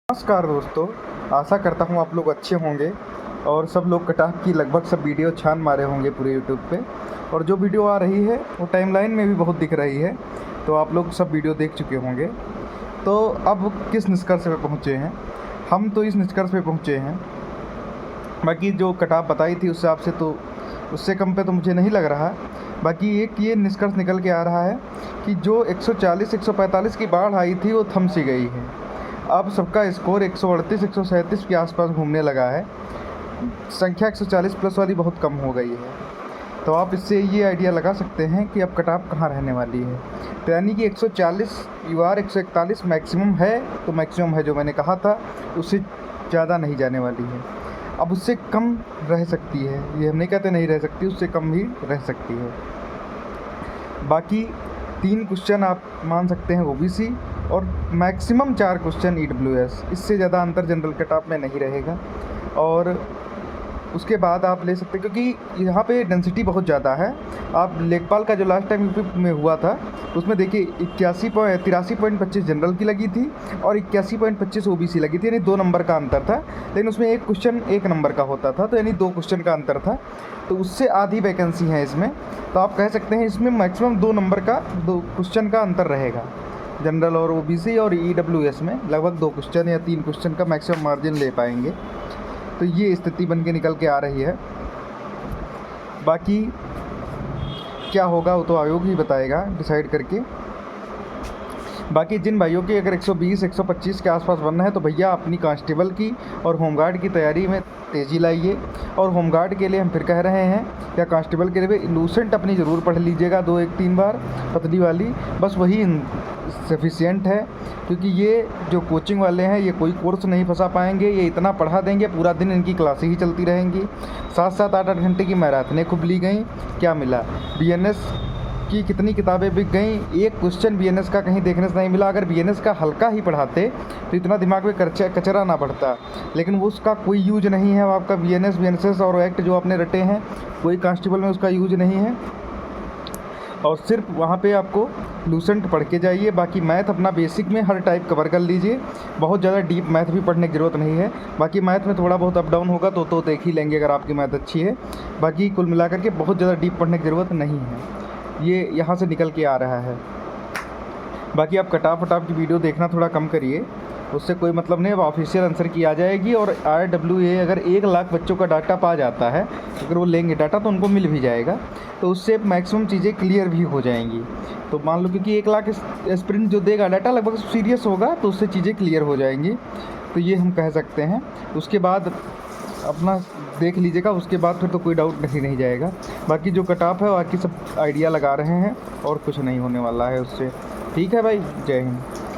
नमस्कार दोस्तों, आशा करता हूँ आप लोग अच्छे होंगे और सब लोग कटाफ की लगभग सब वीडियो छान मारे होंगे पूरे यूट्यूब पे। और जो वीडियो आ रही है वो टाइमलाइन में भी बहुत दिख रही है, तो आप लोग सब वीडियो देख चुके होंगे। तो अब किस निष्कर्ष पे पहुँचे हैं हम? तो इस निष्कर्ष पे पहुँचे हैं, बाकी जो कटाफ बताई थी उस हिसाब से तो उससे कम पे तो मुझे नहीं लग रहा। बाकी एक ये निष्कर्ष निकल के आ रहा है कि जो 140 145 की बाढ़ आई थी वो थम सी गई है। अब सबका स्कोर 138 137 के आसपास घूमने लगा है। संख्या 140 प्लस वाली बहुत कम हो गई है। तो आप इससे ये आइडिया लगा सकते हैं कि अब कटाफ कहाँ रहने वाली है। तो यानी कि 140 UR 141 मैक्सिमम है, तो मैक्सिमम है जो मैंने कहा था, उससे ज़्यादा नहीं जाने वाली है। अब उससे कम रह सकती है, ये हम नहीं कहते नहीं रह सकती, उससे कम भी रह सकती है। बाकी 3 क्वेश्चन आप मान सकते हैं OBC और मैक्सिमम 4 क्वेश्चन EWS। इससे ज़्यादा अंतर जनरल कटाफ में नहीं रहेगा। और उसके बाद आप ले सकते हैं, क्योंकि यहाँ पे डेंसिटी बहुत ज़्यादा है। आप लेखपाल का जो लास्ट टाइम यूपी में हुआ था उसमें देखिए 83.25 जनरल की लगी थी और 81.25 OBC लगी थी, यानी 2 नंबर का अंतर था। लेकिन उसमें एक क्वेश्चन 1 नंबर का होता था, तो यानी 2 क्वेश्चन का अंतर था। तो उससे आधी वैकेंसी है इसमें। तो आप कह सकते हैं इसमें मैक्सिमम 2 नंबर का 2 क्वेश्चन का अंतर रहेगा। जनरल और OBC और EWS में लगभग 2 क्वेश्चन या 3 क्वेश्चन का मैक्सिमम मार्जिन ले पाएंगे। तो ये स्थिति बन के निकल के आ रही है। बाकी क्या होगा वो तो आयोग ही बताएगा डिसाइड करके। बाकी जिन भाइयों की अगर 120 125 के आसपास बनना है तो भैया अपनी कांस्टेबल की और होमगार्ड की तैयारी में तेज़ी लाइए। और होमगार्ड के लिए हम फिर कह रहे हैं, या कांस्टेबल के लिए भी लूसेंट अपनी ज़रूर पढ़ लीजिएगा 2 1 3 बार, पतली वाली, बस वही सफिशिएंट है। क्योंकि ये जो कोचिंग वाले हैं ये कोई कोर्स नहीं फंसा पाएंगे, ये इतना पढ़ा देंगे पूरा दिन इनकी क्लासें ही चलती रहेंगी। 7 8 घंटे की मैराथनें खूब ली गई, क्या मिला? BNS की कितनी किताबें बिक गई, एक क्वेश्चन BNS का कहीं देखने से नहीं मिला। अगर BNS का हल्का ही पढ़ाते तो इतना दिमाग में कचरा ना पड़ता, लेकिन वो उसका कोई यूज नहीं है। आपका BNS BNSS और एक्ट जो आपने रटे हैं, कोई कांस्टेबल में उसका यूज नहीं है। और सिर्फ वहाँ पे आपको लूसेंट पढ़ के जाइए। बाकी मैथ अपना बेसिक में हर टाइप कवर कर लीजिए, बहुत ज़्यादा डीप मैथ भी पढ़ने की ज़रूरत नहीं है। बाकी मैथ में थोड़ा बहुत अप डाउन होगा तो देख ही लेंगे अगर आपकी मैथ अच्छी है। बाकी कुल मिलाकर के बहुत ज़्यादा डीप पढ़ने की ज़रूरत नहीं है, ये यहाँ से निकल के आ रहा है। बाकी आप कटाफ की वीडियो देखना थोड़ा कम करिए, उससे कोई मतलब नहीं। अब ऑफिशियल आंसर की आ जाएगी। और RWA अगर 1 लाख बच्चों का डाटा पा जाता है, अगर वो लेंगे डाटा तो उनको मिल भी जाएगा, तो उससे मैक्सिमम चीज़ें क्लियर भी हो जाएंगी। तो मान लो क्योंकि 1 लाख एस्पिरेंट जो देगा डाटा लगभग सीरियस होगा, तो उससे चीज़ें क्लियर हो जाएंगी। तो ये हम कह सकते हैं। उसके बाद अपना देख लीजिएगा, उसके बाद फिर तो कोई डाउट नहीं जाएगा। बाकी जो कटाफ है बाकी सब आइडिया लगा रहे हैं और कुछ नहीं होने वाला है उससे। ठीक है भाई, जय हिंद।